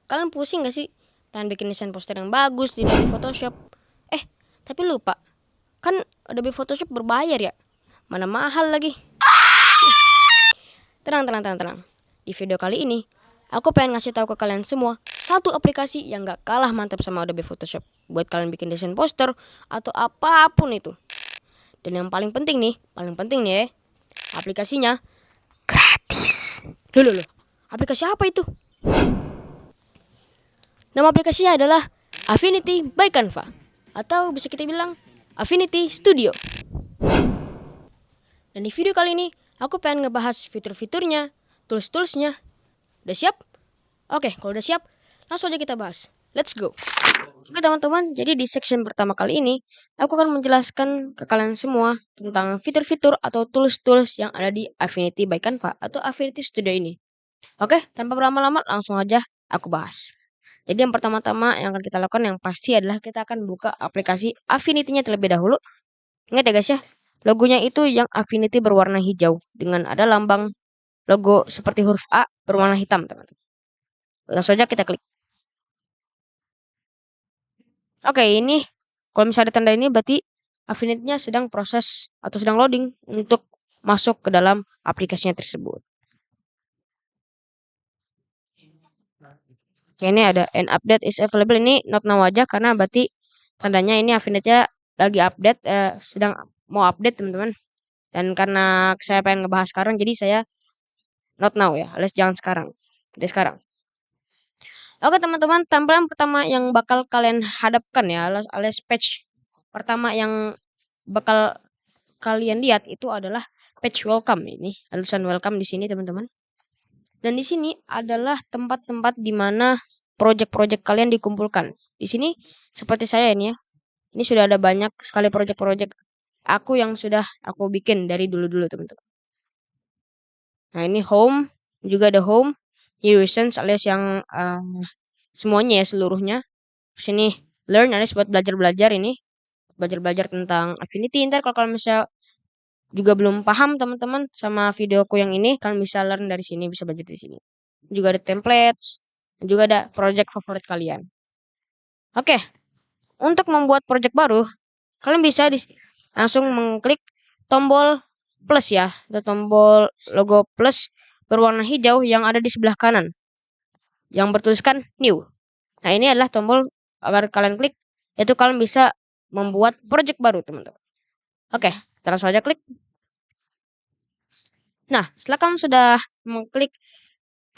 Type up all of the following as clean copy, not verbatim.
Kalian pusing gak sih pengen bikin desain poster yang bagus di Adobe Photoshop? Tapi lupa, kan Adobe Photoshop berbayar ya, mana mahal lagi. Tenang. Di video kali ini, aku pengen ngasih tahu ke kalian semua satu aplikasi yang gak kalah mantap sama Adobe Photoshop buat kalian bikin desain poster atau apapun itu. Dan yang paling penting nih ya, aplikasinya gratis. Loh, aplikasi apa itu? Nama aplikasinya adalah Affinity by Canva, atau bisa kita bilang Affinity Studio. Dan di video kali ini aku pengen ngebahas fitur-fiturnya, tools-toolsnya. Udah siap? Oke, kalau udah siap, langsung aja kita bahas. Let's go. Oke teman-teman, jadi di section pertama kali ini aku akan menjelaskan ke kalian semua tentang fitur-fitur atau tools-tools yang ada di Affinity by Canva atau Affinity Studio ini. Oke, tanpa berlama-lama langsung aja aku bahas. Jadi yang pertama-tama yang akan kita lakukan yang pasti adalah kita akan buka aplikasi Affinity-nya terlebih dahulu. Ingat ya guys ya, logonya itu yang Affinity berwarna hijau dengan ada lambang logo seperti huruf A berwarna hitam, teman-teman. Langsung aja kita klik. Oke, ini kalau misalnya ada tanda ini berarti Affinity-nya sedang proses atau sedang loading untuk masuk ke dalam aplikasinya tersebut. Oke, ini ada an update is available, ini not now aja karena berarti tandanya ini Affinity-nya lagi update, sedang mau update teman-teman. Dan karena saya pengen ngebahas sekarang jadi saya not now ya, alias jangan sekarang. Tidak sekarang. Oke teman-teman, tampilan pertama yang bakal kalian hadapkan ya, alias page pertama yang bakal kalian lihat itu adalah page welcome. Ini ada tulisan welcome di sini teman-teman. Dan di sini adalah tempat-tempat di mana project-project kalian dikumpulkan. Di sini seperti saya ini ya. Ini sudah ada banyak sekali project-project aku yang sudah aku bikin dari dulu-dulu teman-teman. Nah, ini home, juga ada home, recents alias yang semuanya ya seluruhnya. Terus ini learn alias buat belajar-belajar ini. Belajar-belajar tentang Affinity. Ntar kalau kalian misalnya juga belum paham teman-teman sama videoku yang ini, kalian bisa learn dari sini, bisa belajar di sini. Juga ada templates, juga ada project favorit kalian. Oke, untuk membuat project baru, kalian bisa langsung mengklik tombol plus ya, atau tombol logo plus berwarna hijau yang ada di sebelah kanan, yang bertuliskan new. Nah, ini adalah tombol agar kalian klik, yaitu kalian bisa membuat project baru teman-teman. Oke, kita langsung aja klik. Nah, setelah kalian sudah mengklik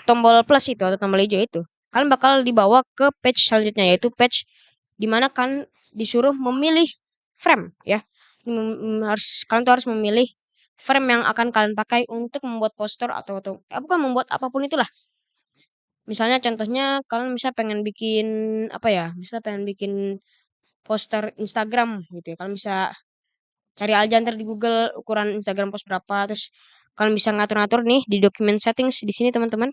tombol plus itu atau tombol hijau itu, kalian bakal dibawa ke page selanjutnya, yaitu page dimana kalian disuruh memilih frame ya. Kalian tuh harus memilih frame yang akan kalian pakai untuk membuat poster atau bukan membuat apapun itulah. Misalnya contohnya kalian bisa pengen bikin apa ya? Misalnya pengen bikin poster Instagram gitu ya. Kalian bisa cari aja ntar di Google ukuran Instagram post berapa, terus kalian bisa ngatur-ngatur nih di document settings di sini teman-teman.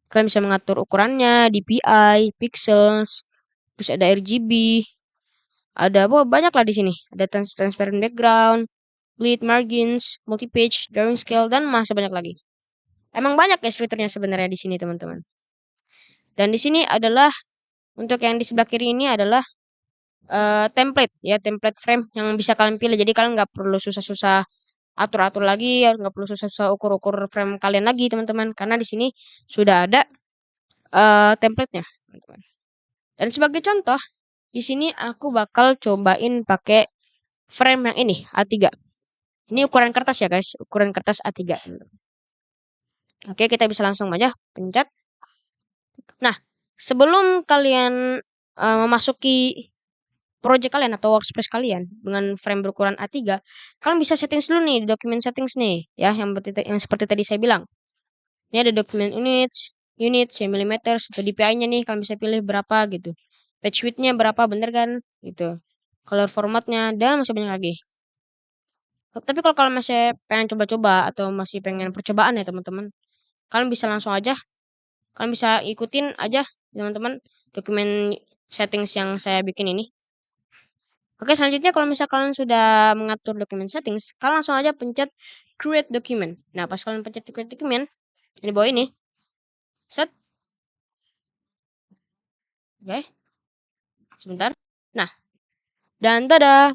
Kalian bisa mengatur ukurannya, DPI, pixels, terus ada RGB, ada banyak lah di sini. Ada transparent background, bleed margins, multi-page, drawing scale, dan masih banyak lagi. Emang banyak guys fiturnya sebenarnya di sini teman-teman. Dan di sini adalah untuk yang di sebelah kiri ini adalah template ya, template frame yang bisa kalian pilih. Jadi kalian nggak perlu susah-susah atur-atur lagi, nggak perlu susah-susah ukur-ukur frame kalian lagi teman-teman, karena di sini sudah ada template-nya teman-teman. Dan sebagai contoh, di sini aku bakal cobain pakai frame yang ini A3. Ini ukuran kertas ya guys, ukuran kertas A3. Oke, kita bisa langsung aja pencet. Nah, sebelum kalian memasuki project kalian atau workspace kalian dengan frame berukuran A3, kalian bisa settings dulu nih di document settings nih ya, yang seperti tadi saya bilang. Ini ada document units, millimeter, atau DPI-nya nih kalian bisa pilih berapa gitu. Page width-nya berapa, bener kan? Gitu. Color formatnya dan masih banyak lagi. Tapi kalau kalian masih pengen coba-coba atau masih pengen percobaan ya teman-teman, kalian bisa langsung aja, kalian bisa ikutin aja teman-teman dokumen settings yang saya bikin ini. Oke, selanjutnya kalau misal kalian sudah mengatur document settings, kalian langsung aja pencet create document. Nah, pas kalian pencet create document, di bawah ini, set, oke, sebentar. Nah, dan tada,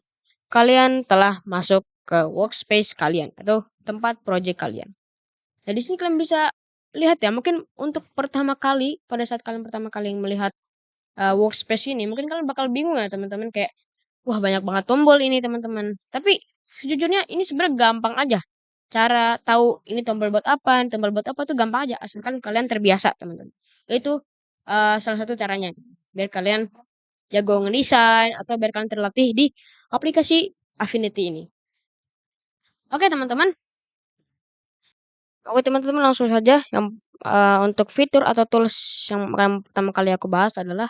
kalian telah masuk ke workspace kalian atau tempat project kalian. Nah, di sini kalian bisa lihat ya, mungkin untuk pertama kali, pada saat kalian pertama kali melihat workspace ini, mungkin kalian bakal bingung ya teman-teman, kayak wah banyak banget tombol ini teman-teman. Tapi sejujurnya ini sebenarnya gampang aja. Cara tahu ini tombol buat apa, ini tombol buat apa tuh gampang aja, asalkan kalian terbiasa teman-teman. Itu salah satu caranya biar kalian jago ngedesain atau biar kalian terlatih di aplikasi Affinity ini. Oke teman-teman, langsung saja yang untuk fitur atau tools yang akan pertama kali aku bahas adalah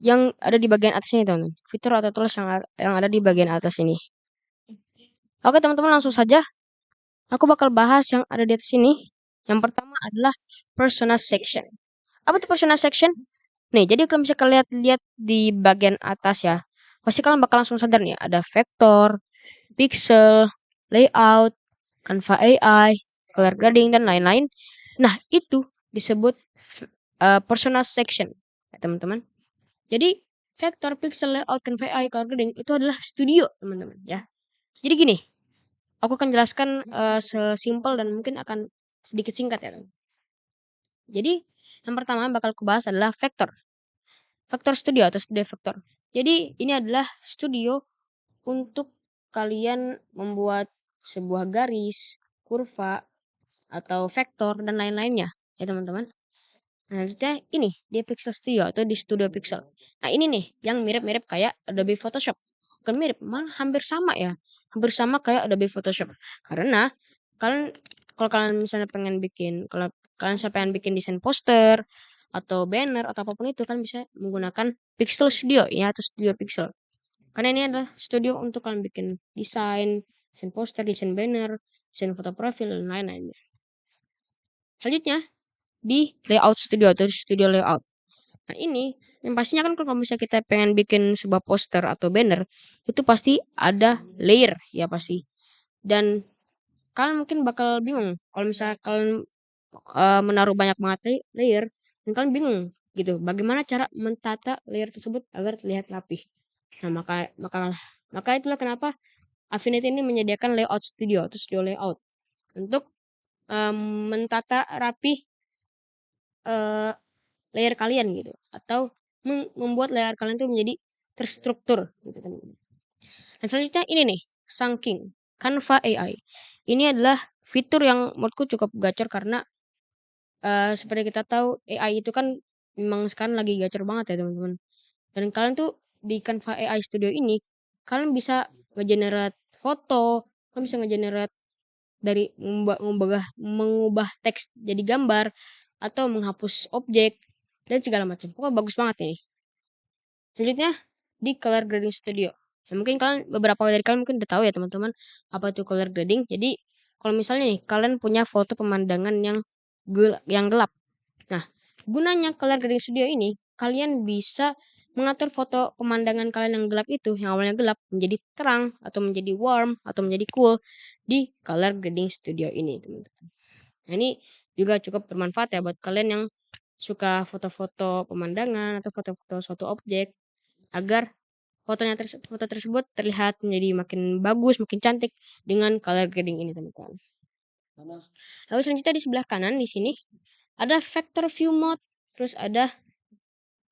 yang ada di bagian atas ini teman-teman. Fitur atau tools yang ada di bagian atas ini. Oke teman-teman, langsung saja aku bakal bahas yang ada di atas ini. Yang pertama adalah persona section. Apa tuh persona section? Nih, jadi kalau misalnya kalian lihat di bagian atas ya, pasti kalian bakal langsung sadar nih, ada vektor, pixel, layout, Canva AI, color grading, dan lain-lain. Nah, itu disebut persona section, ya teman-teman. Jadi, vektor, pixel, layout, Canva AI, color grading itu adalah studio, teman-teman, ya. Jadi gini, aku akan jelaskan sesimpel dan mungkin akan sedikit singkat ya. Jadi, yang pertama bakal kubahas adalah vektor. Vektor studio atau studio vektor. Jadi, ini adalah studio untuk kalian membuat sebuah garis, kurva, atau vektor, dan lain-lainnya. Ya, teman-teman. Nah, selanjutnya ini di Pixel Studio atau di Studio Pixel. Nah, ini nih yang mirip-mirip kayak Adobe Photoshop. Bukan mirip, malah hampir sama ya. Hampir sama kayak Adobe Photoshop. Karena kalian kalau kalian misalnya pengen bikin, kalau kalian misalnya pengen bikin desain poster atau banner atau apapun itu kan bisa menggunakan Pixel Studio ya atau Studio Pixel. Karena ini adalah studio untuk kalian bikin desain poster, desain banner, desain foto profil dan lain-lainnya. Selanjutnya di layout studio atau studio layout. Nah, ini yang pastinya kan kalau misalnya kita pengen bikin sebuah poster atau banner, itu pasti ada layer ya pasti. Dan kalian mungkin bakal bingung kalau misalnya kalian menaruh banyak banget layer, dan kalian bingung gitu, bagaimana cara mentata layer tersebut agar terlihat rapih. Nah, maka itulah kenapa Affinity ini menyediakan layout studio atau studio layout untuk mentata rapih eh, layer kalian gitu atau membuat layer kalian itu menjadi terstruktur gitu teman-teman. Dan selanjutnya ini nih, Sunking Canva AI. Ini adalah fitur yang menurutku cukup gacor karena seperti kita tahu AI itu kan memang sekarang lagi gacor banget ya teman-teman. Dan kalian tuh di Canva AI Studio ini kalian bisa ngegenerate foto, kalian bisa ngegenerate dari mengubah teks jadi gambar atau menghapus objek dan segala macam. Pokoknya bagus banget ini. Selanjutnya di color grading studio. Ya, mungkin kalian beberapa dari kalian mungkin udah tahu ya teman-teman apa itu color grading. Jadi kalau misalnya nih kalian punya foto pemandangan yang gelap. Nah, gunanya color grading studio ini kalian bisa mengatur foto pemandangan kalian yang gelap itu yang awalnya gelap menjadi terang atau menjadi warm atau menjadi cool di color grading studio ini teman-teman. Nah, ini juga cukup bermanfaat ya buat kalian yang suka foto-foto pemandangan atau foto-foto suatu objek agar foto tersebut terlihat menjadi makin bagus, makin cantik dengan color grading ini teman-teman. Lalu selanjutnya di sebelah kanan di sini ada vector view mode, terus ada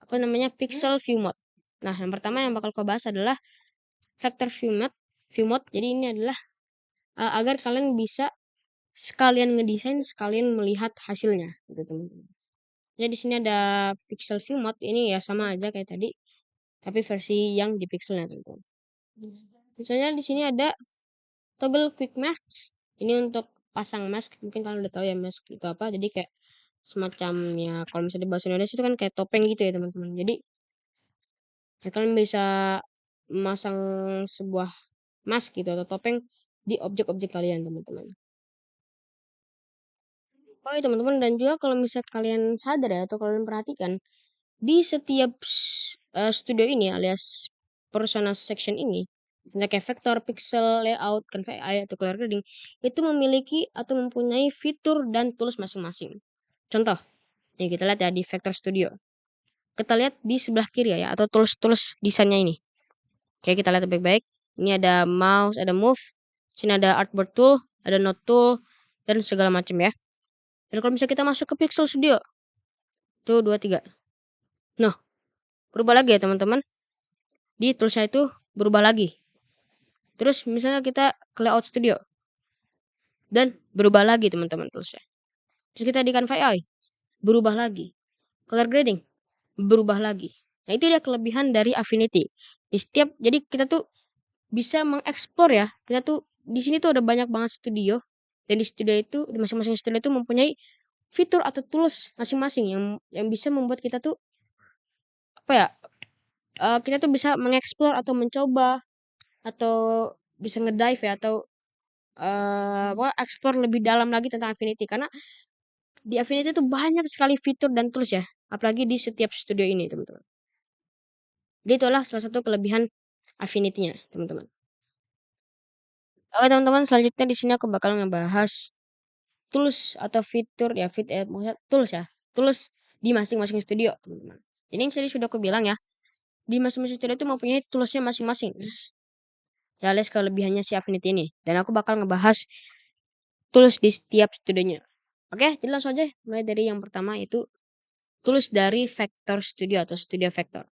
apa namanya pixel view mode. Nah, yang pertama yang bakal kau bahas adalah vector view mode. Jadi ini adalah agar kalian bisa sekalian ngedesain, sekalian melihat hasilnya gitu teman-teman. Jadi di sini ada pixel view mode, ini ya sama aja kayak tadi, tapi versi yang di pixelnya teman-teman. Misalnya di sini ada toggle quick mask. Ini untuk pasang mask. Mungkin kalian udah tahu ya mask itu apa. Jadi kayak semacam ya kalau misalnya di bahasa Indonesia itu kan kayak topeng gitu ya teman-teman. Jadi ya kalian bisa memasang sebuah mask gitu atau topeng di objek-objek kalian teman-teman. Oh ya teman-teman, dan juga kalau misalnya kalian sadar ya atau kalian perhatikan di setiap studio ini alias persona section ini, kayak vektor, pixel, layout, Canva AI, atau color grading, itu memiliki atau mempunyai fitur dan tools masing-masing. Contoh, nih kita lihat ya di Vector Studio. Kita lihat di sebelah kiri ya, atau tools-tools desainnya ini. Oke, kita lihat baik-baik. Ini ada mouse, ada move, sini ada artboard tool, ada note tool, dan segala macam ya. Dan kalau misalnya kita masuk ke Pixel Studio, tuh 2, 3. Nah, berubah lagi ya teman-teman. Di toolsnya itu berubah lagi. Terus misalnya kita ke layout studio, dan berubah lagi teman-teman toolsnya. Terus kita di Canva AI, berubah lagi. Color grading, berubah lagi. Nah, itu dia kelebihan dari Affinity. Jadi kita tuh bisa mengeksplor ya. Kita tuh di sini tuh ada banyak banget studio, dan di studio itu, di masing-masing studio itu mempunyai fitur atau tools masing-masing yang bisa membuat kita tuh apa ya? Kita tuh bisa mengeksplor atau mencoba atau bisa ngedive ya, atau explore lebih dalam lagi tentang Affinity, karena di Affinity itu banyak sekali fitur dan tools ya, apalagi di setiap studio ini teman-teman. Jadi itulah salah satu kelebihan Affinity-nya teman-teman. Oke teman-teman, selanjutnya di sini aku bakal ngebahas tools atau fitur ya, maksudnya tools ya, tools di masing-masing studio teman-teman. Ini yang tadi sudah aku bilang ya, di masing-masing studio itu mempunyai toolsnya masing-masing. Ya, alias kelebihannya si Affinity ini. Dan aku bakal ngebahas tools di setiap studionya. Oke, jadi langsung aja mulai dari yang pertama, itu tools dari Vector Studio atau Studio Vector.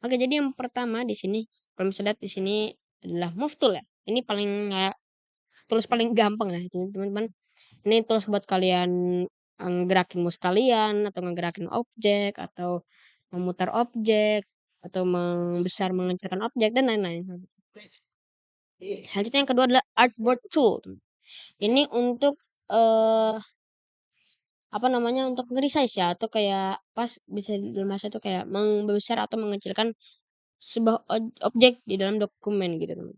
Oke, jadi yang pertama di sini, kalau misalnya lihat di sini adalah Move Tool ya. Ini paling tools paling gampang lah teman-teman. Ini tools buat kalian ngegerakin mouse kalian, atau ngegerakin objek, atau memutar objek, atau membesar mengecilkan objek, dan lain-lain. Selanjutnya yang kedua adalah Artboard Tool. Ini untuk apa namanya, untuk nge-resize ya, atau kayak pas bisa dalam bahasa itu kayak membesar atau mengecilkan sebuah objek di dalam dokumen gitu teman.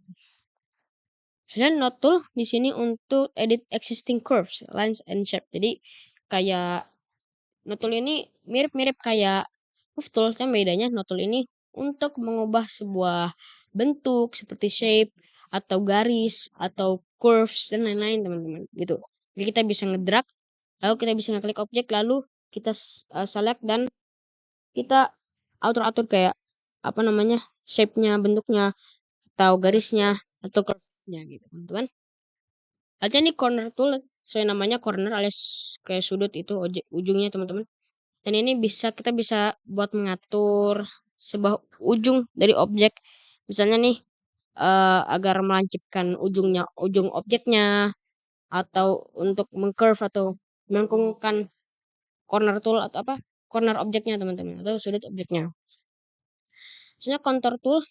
Dan Note Tool di sini untuk edit existing curves, lines and shape. Jadi kayak Note Tool ini mirip-mirip kayak Move Tool, tapi bedanya Note Tool ini untuk mengubah sebuah bentuk seperti shape atau garis atau curves dan lain-lain teman-teman gitu. Jadi kita bisa ngedrag, lalu kita bisa ngeklik objek, lalu kita select, dan kita atur-atur kayak apa namanya, shape-nya, bentuknya, atau garisnya, atau curve-nya gitu teman-teman. Aja nih corner tool, sesuai namanya corner alias kayak sudut itu ujungnya teman-teman. Dan ini kita bisa buat mengatur sebuah ujung dari objek. Misalnya nih agar melancipkan ujung objeknya, atau untuk mengcurve atau melengkungkan corner tool atau apa, corner objeknya teman-teman, atau sudut objeknya. Misalnya contour tool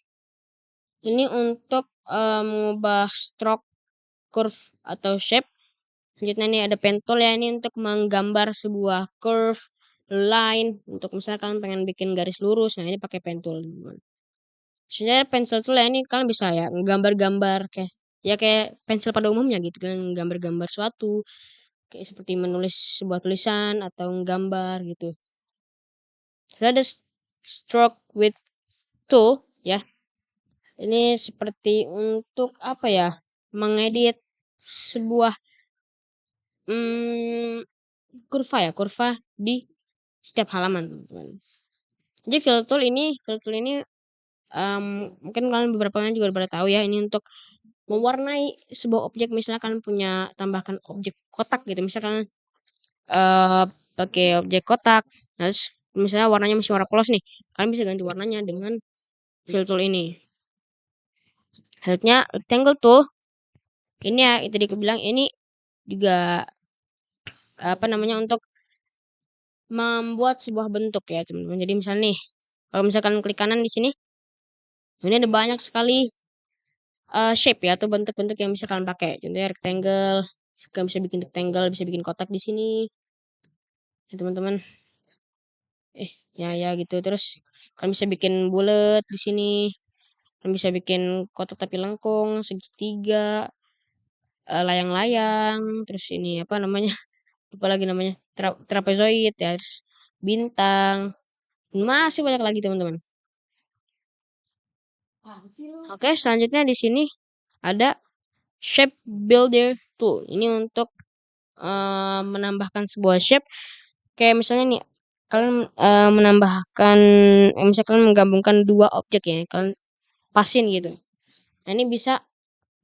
ini untuk mengubah stroke, curve, atau shape. Selanjutnya ini ada pen tool ya, ini untuk menggambar sebuah curve, line, untuk misalkan pengen bikin garis lurus, nah ini pakai pen tool teman-teman. Sebenarnya pensil tool ya, ini kalian bisa ya gambar-gambar kayak pensil pada umumnya gitu kan, gambar-gambar suatu kayak seperti menulis sebuah tulisan atau gambar gitu. Terus ada stroke with tool ya. Ini seperti untuk apa ya? Mengedit sebuah kurva di setiap halaman teman-teman. Jadi fill tool ini mungkin kalian beberapa kalian juga udah tahu ya, ini untuk mewarnai sebuah objek. Misalnya kalian punya tambahkan objek kotak gitu, misalkan pakai objek kotak, nah terus misalnya warnanya masih warna polos nih, kalian bisa ganti warnanya dengan fill tool ini. Selanjutnya rectangle tool, ini ya itu tadi aku bilang, ini juga apa namanya, untuk membuat sebuah bentuk ya teman-teman. Jadi misalnya nih, kalau misalkan klik kanan di sini, ini ada banyak sekali shape ya, atau bentuk-bentuk yang bisa kalian pakai. Contohnya rectangle, kalian bisa bikin rectangle, bisa bikin kotak di sini ya teman-teman. Ya gitu. Terus kalian bisa bikin bulat di sini, kalian bisa bikin kotak tapi lengkung, segitiga, layang-layang, terus ini apa namanya, lupa lagi namanya, trapezoid ya, terus bintang, masih banyak lagi teman-teman. Oke, selanjutnya di sini ada shape builder tool. Ini untuk menambahkan sebuah shape. Kayak misalnya nih, kalian menambahkan, misalkan menggabungkan dua objek ya, kalian pasin gitu. Nah ini bisa,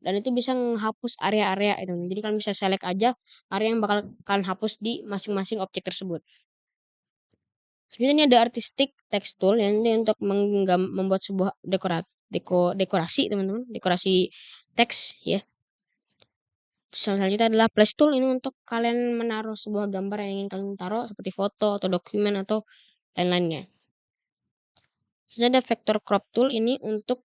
dan itu bisa menghapus area-area itu. Jadi kalian bisa select aja area yang bakal kalian hapus di masing-masing objek tersebut. Sebenarnya ini ada artistic text tool yang ini untuk membuat sebuah dekorasi teman-teman, dekorasi teks ya. Selanjutnya adalah place tool, ini untuk kalian menaruh sebuah gambar yang ingin kalian taruh seperti foto atau dokumen atau lain-lainnya. Selanjutnya ada vector crop tool, ini untuk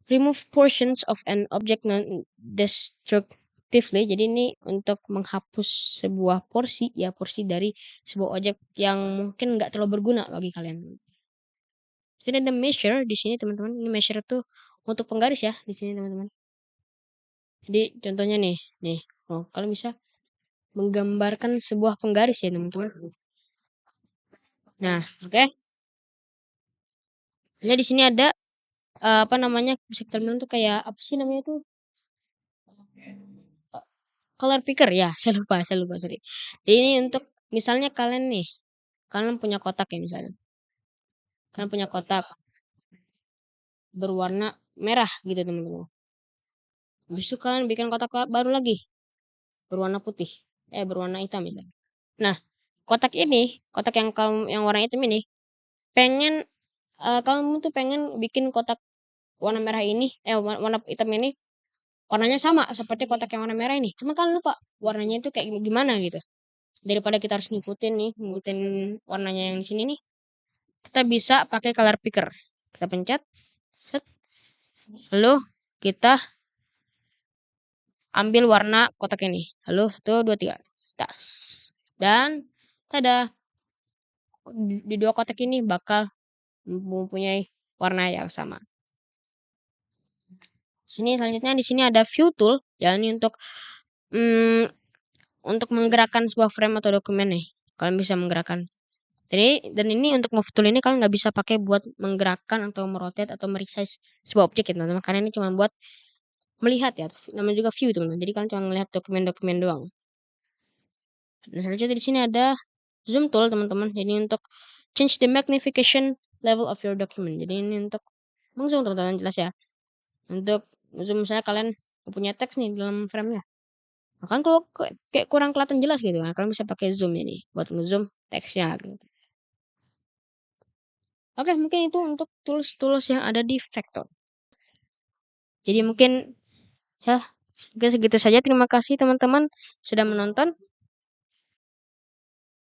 remove portions of an object non-destructively. Jadi ini untuk menghapus sebuah porsi ya, porsi dari sebuah objek yang mungkin nggak terlalu berguna bagi kalian. Sini ada measure di sini teman-teman. Ini measure tuh untuk penggaris ya di sini teman-teman. Jadi contohnya nih, kalian bisa menggambarkan sebuah penggaris ya teman-teman. Nah, oke. Ya di sini ada apa namanya, bisa kita bilang tuh kayak apa sih namanya tuh? Color picker ya, saya lupa sorry. Jadi ini untuk misalnya kalian punya kotak ya misalnya. Kalian punya kotak berwarna merah gitu teman-teman. Habis itu kalian bikin kotak baru lagi berwarna putih, berwarna hitam misalnya. Nah, kotak yang warna hitam ini pengen kamu tuh pengen bikin kotak warna merah ini, warna hitam ini warnanya sama seperti kotak yang warna merah ini. Cuma kan lupa warnanya itu kayak gimana gitu. Daripada kita harus ngikutin warnanya yang di sini nih, kita bisa pakai color picker. Kita pencet, set, lalu kita ambil warna kotak ini. Lalu 1, 2, 3, tas. Dan tada, di dua kotak ini bakal mempunyai warna yang sama. Selanjutnya di sini ada view tool, ya ini untuk menggerakkan sebuah frame atau dokumen nih. Kalian bisa menggerakkan. Dan ini untuk move tool ini kalian nggak bisa pakai buat menggerakkan atau merotate atau meresize sebuah objek ya teman-teman. Karena ini cuma buat melihat ya. Namanya juga view teman-teman. Jadi kalian cuma melihat dokumen-dokumen doang. Dan selanjutnya di sini ada zoom tool teman-teman. Jadi untuk change the magnification level of your document. Jadi ini untuk mengzoom teman-teman, jelas ya. Untuk zoom misalnya kalian punya teks nih dalam frame-nya. Bahkan kalau kayak kurang kelihatan jelas gitu kan, kalian bisa pakai zoom ini buat ngezoom teksnya gitu. Oke, mungkin itu untuk tools-tools yang ada di Vector. Jadi mungkin ya segitu saja. Terima kasih teman-teman sudah menonton.